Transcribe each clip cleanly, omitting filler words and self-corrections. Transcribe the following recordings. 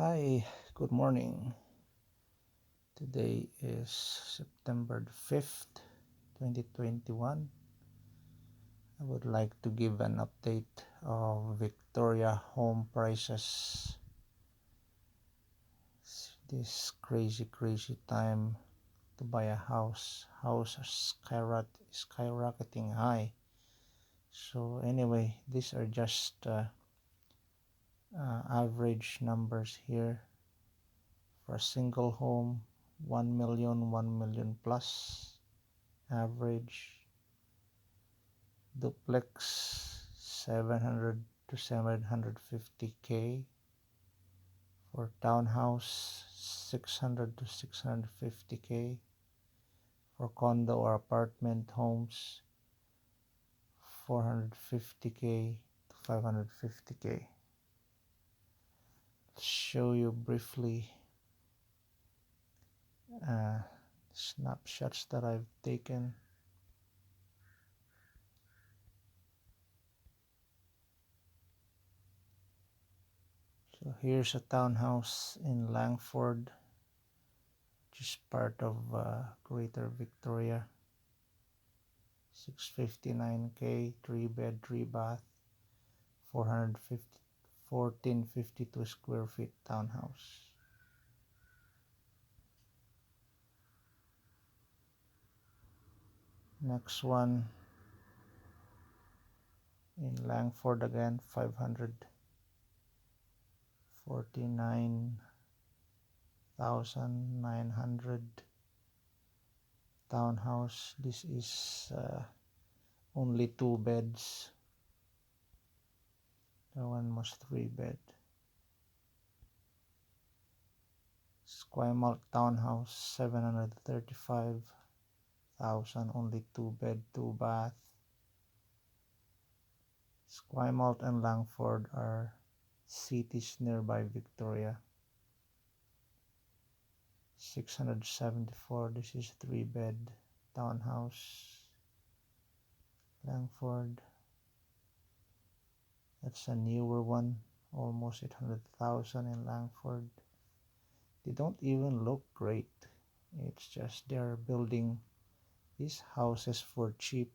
Hi, good morning. Today is September the 5th, 2021. I would like to give an update of Victoria home prices. This crazy time to buy a house. Houses skyrocketing high. So anyway, these are just average numbers here for a single home. 1 million plus average. Duplex 700 to 750k. For townhouse 600 to 650k. For condo or apartment homes 450k to 550k. Show you briefly snapshots that I've taken. So here's a townhouse in Langford, which is part of Greater Victoria. 659k, 3 bed, 3 bath, 1452 square feet townhouse. Next one in Langford again, 549,900 townhouse. This is only 2 beds. The one was 3 bed. Squamalt townhouse, 735,000, only 2 bed, 2 bath. Squamalt and Langford are cities nearby Victoria. 674, this is 3 bed townhouse. Langford, that's a newer one, almost 800,000 in Langford. They don't even look great. It's just they're building these houses for cheap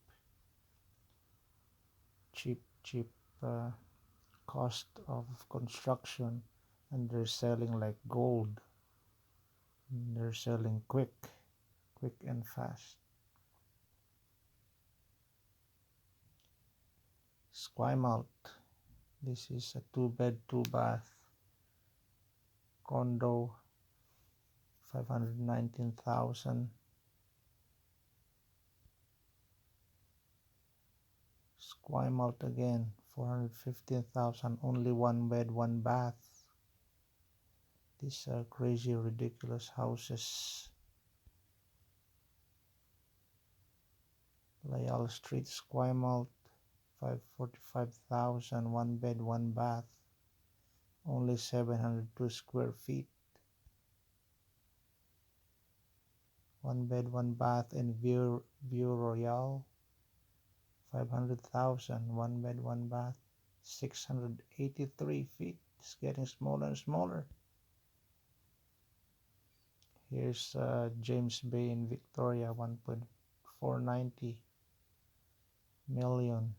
uh, cost of construction, and they're selling like gold. They're selling quick and fast. Squamalt, this is a 2 bed, 2 bath condo, 519,000. Squamalt again, 415,000, only 1 bed, 1 bath. These are crazy, ridiculous houses. Lyall Street, Squamalt, 545,000, 1 bed, 1 bath, only 702 square feet. 1 bed, 1 bath in View Royale, 500,000, 1 bed, 1 bath, 683 feet. It's getting smaller and smaller. Here's James Bay in Victoria, 1.490 million.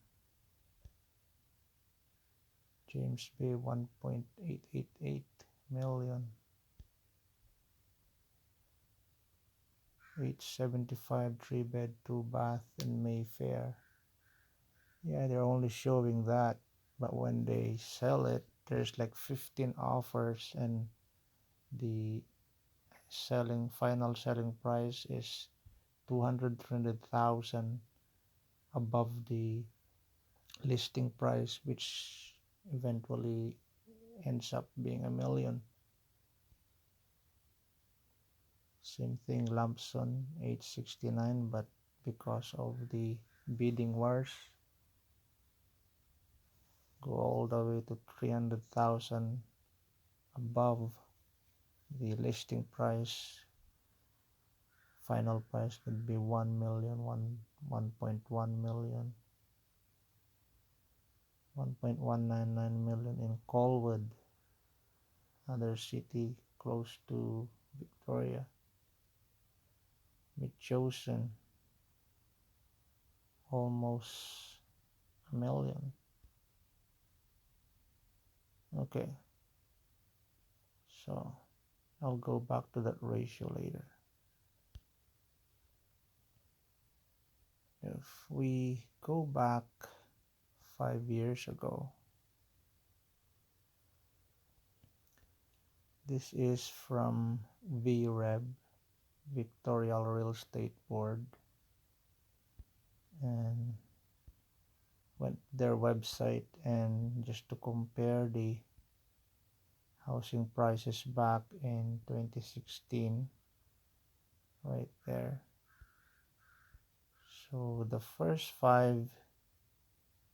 James Bay, 1.888 million. 875, 3 bed, 2 bath in Mayfair. Yeah, they're only showing that, but when they sell it, there's like 15 offers, and the final selling price is 200,000 above the listing price, which eventually ends up being a million. Same thing, Lampson, 869, but because of the bidding wars, go all the way to 300,000 above the listing price. Final price could be 1 million, 1.1 million, 1.199 million in Colwood. other city close to Victoria, Mitchosen, almost a million. Okay, so I'll go back to that ratio later. If we go back 5 years ago, this is from VREB, Victorial Real Estate Board, and went their website, and just to compare the housing prices back in 2016, right there. So the first five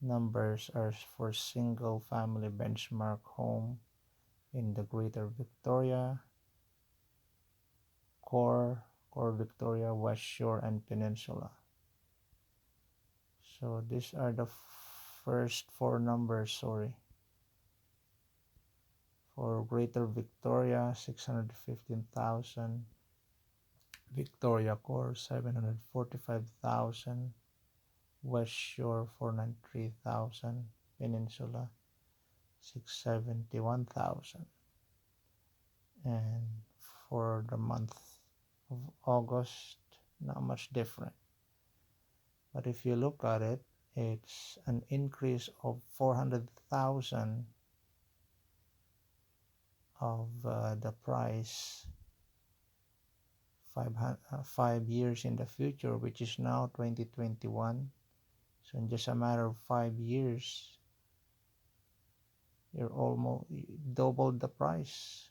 numbers are for single family benchmark home in the Greater Victoria, Core Victoria, West Shore, and Peninsula. So these are the first four numbers, for Greater Victoria, 615,000, Victoria Core, 745,000, West Shore, 493,000, Peninsula, 671,000. And for the month of August, not much different. But if you look at it, it's an increase of 400,000 of the price 5 years in the future, which is now 2021. So in just a matter of 5 years, you're almost doubled the price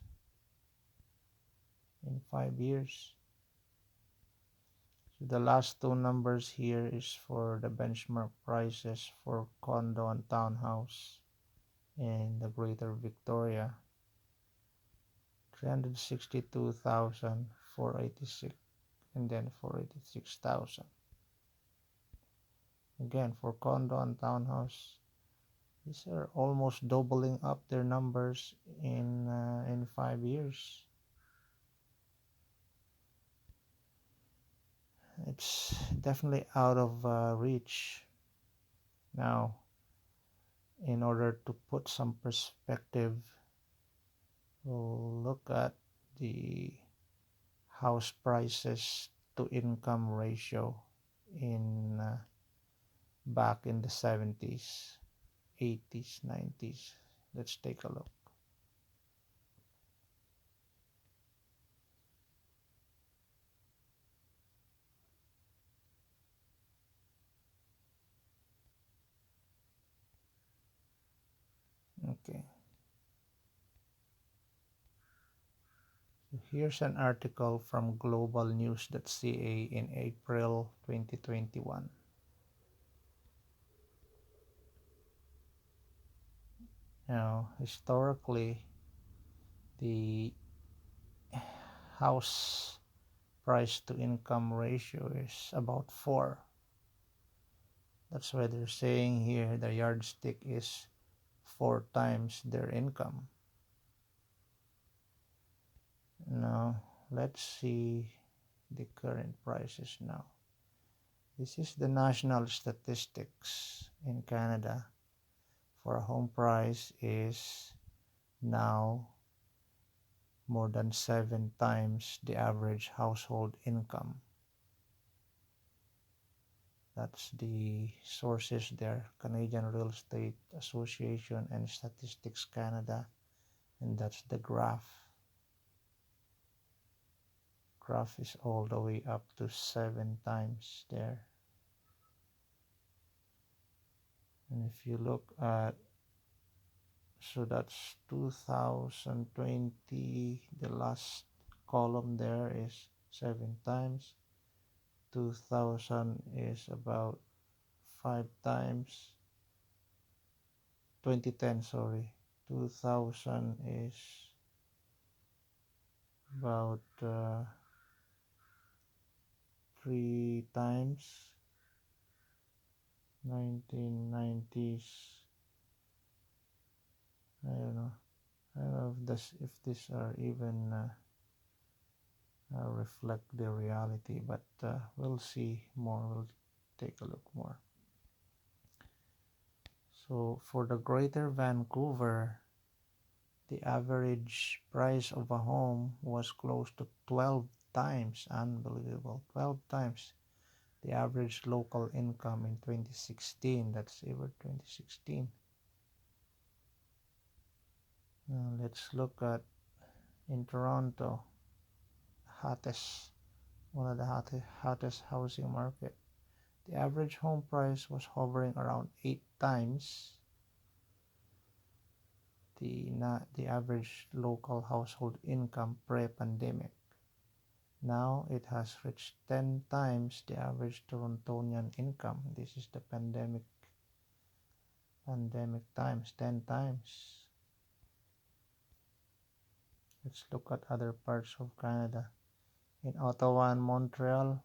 in 5 years. So the last two numbers here is for the benchmark prices for condo and townhouse in the Greater Victoria. 362,486, and then 486,000. Again, for condo and townhouse, these are almost doubling up their numbers in 5 years. It's definitely out of reach. Now, in order to put some perspective, we'll look at the house prices to income ratio in back in the 70s, 80s, 90s. Let's take a look. Okay. So here's an article from globalnews.ca in April 2021. Now, historically, the house price to income ratio is about 4. That's why they're saying here the yardstick is 4 times their income. Now, let's see the current prices now. This is the national statistics in Canada for a home price is now more than 7 times the average household income. That's the sources there, Canadian Real Estate Association and Statistics Canada, and that's the graph. Graph is all the way up to 7 times there. And if you look at, so that's 2020, the last column there is 7 times. 2000 is about 5 times. 2010, 2000 is about 3 times. 1990s, I don't know, if these are even reflect the reality, but we'll see more. We'll take a look more. So for the Greater Vancouver, the average price of a home was close to 12 times, unbelievable, 12 times the average local income in 2016. That's ever 2016. Now let's look at in Toronto, hottest, one of the hottest housing market. The average home price was hovering around 8 times the average local household income pre-pandemic. Now it has reached 10 times the average Torontonian income. This is the pandemic times, 10 times. Let's look at other parts of Canada. In Ottawa and Montreal,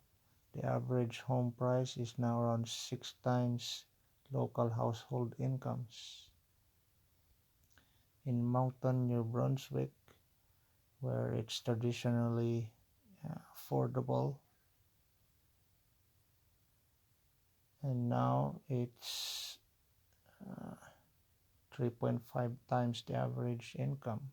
the average home price is now around 6 times local household incomes. In Moncton, New Brunswick, where it's traditionally affordable, and now it's 3.5 times the average income.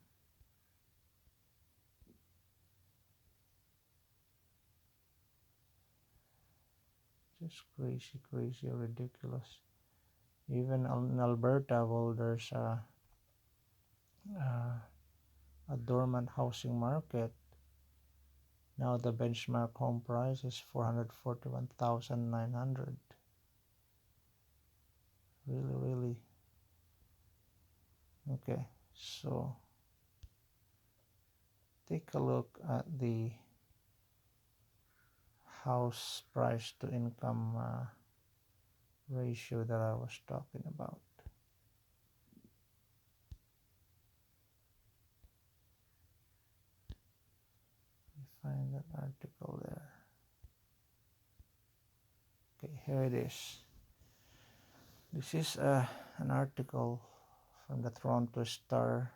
Just crazy, ridiculous. Even in Alberta, well, there's a dormant housing market. Now the benchmark home price is 441,900. Really. Okay, so take a look at the house price to income ratio that I was talking about. Find that article there. Okay, here it is. This is an article from the Toronto Star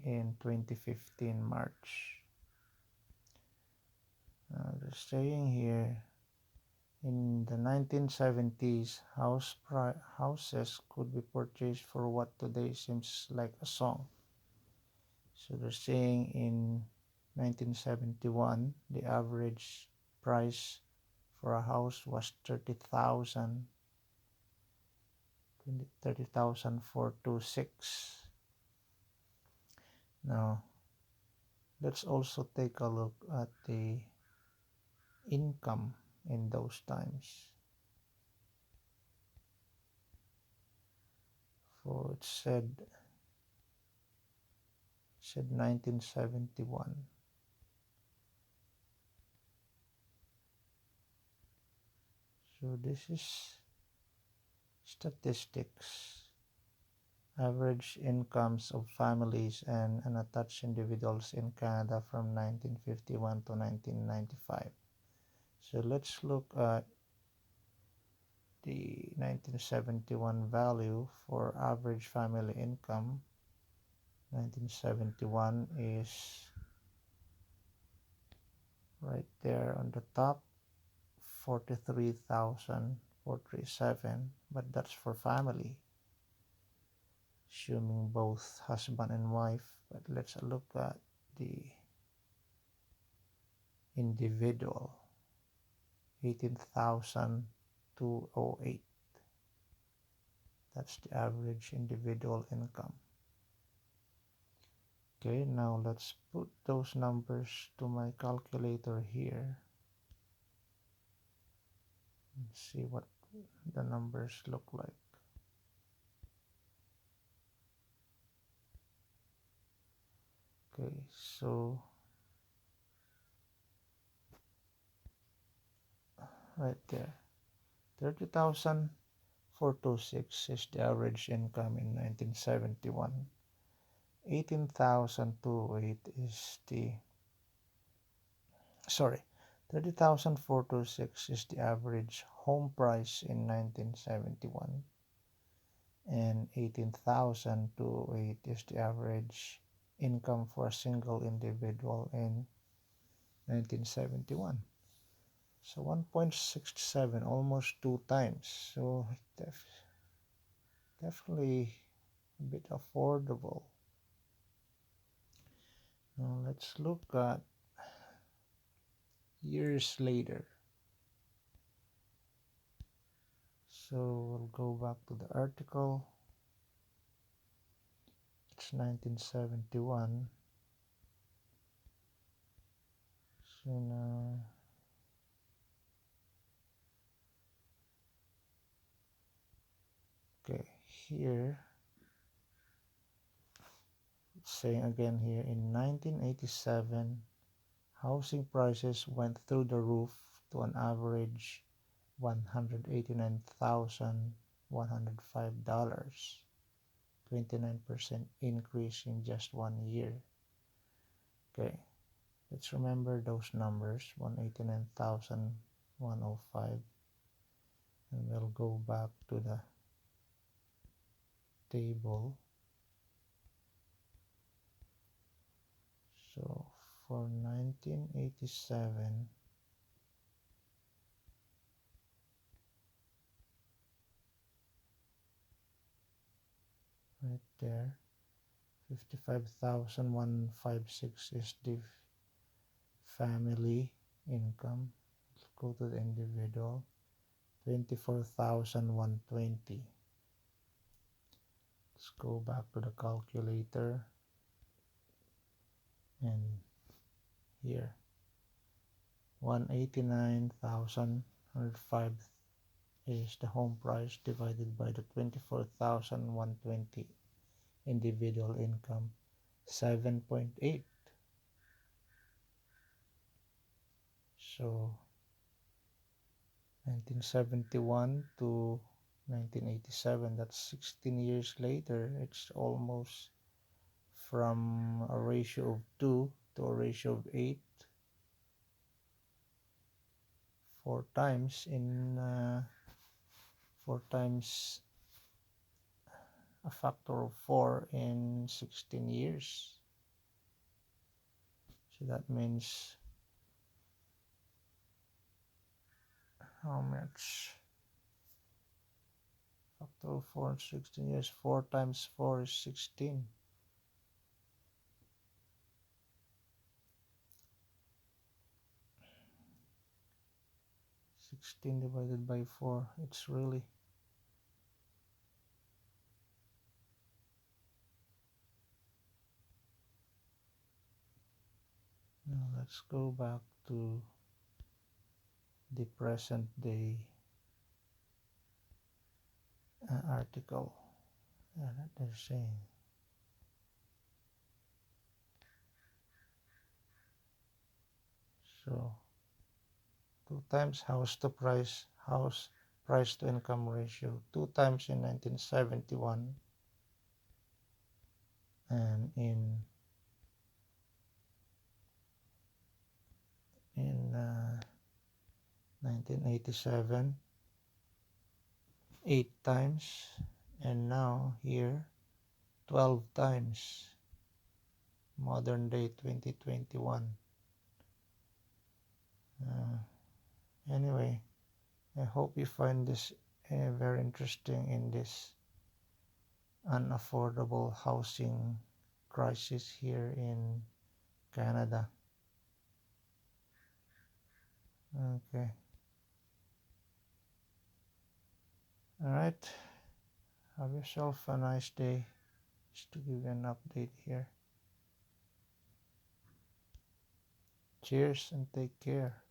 in 2015 March. They're saying here, in the 1970s, houses could be purchased for what today seems like a song. So they're saying in 1971, the average price for a house was 30,000 426. Now let's also take a look at the income in those times. For it said 1971. So this is statistics. Average incomes of families and unattached individuals in Canada from 1951 to 1995. So let's look at the 1971 value for average family income. 1971 is right there on the top, 43,437, but that's for family, assuming both husband and wife. But let's look at the individual, 18,208. That's the average individual income. Okay, now let's put those numbers to my calculator here and see what the numbers look like. Okay, so right there, 30,426 is the average income in 1971. 18,208 is the 30,426 is the average home price in 1971, and 18,208 is the average income for a single individual in 1971. So 1.67, almost two times. So definitely a bit affordable. Now let's look at years later. So we'll go back to the article. It's 1971. So now, okay, here it's saying again here in 1987, housing prices went through the roof to an average $189,105, 29% increase in just 1 year. Okay, let's remember those numbers, 189,105, and we'll go back to the table. So for 1987, right there, 55,156 is the family income. Let's go to the individual, 24,120. Let's go back to the calculator, and here 189,105 is the home price divided by the 24,120 individual income, 7.8. So 1971 to 1987, that's 16 years later. It's almost from a ratio of 2 to a ratio of 8, 4 times a factor of 4 in 16 years. So that means how much? Factor of 4 in 16 years. 4 times 4 is 16. 16 divided by 4, it's really now let's go back to the present day article that they're saying. So 2 times house price to income ratio, 2 times in 1971, and in 1987, 8 times, and now here 12 times, modern day 2021. Anyway, I hope you find this very interesting in this unaffordable housing crisis here in Canada. Okay. All right. Have yourself a nice day. Just to give you an update here. Cheers and take care.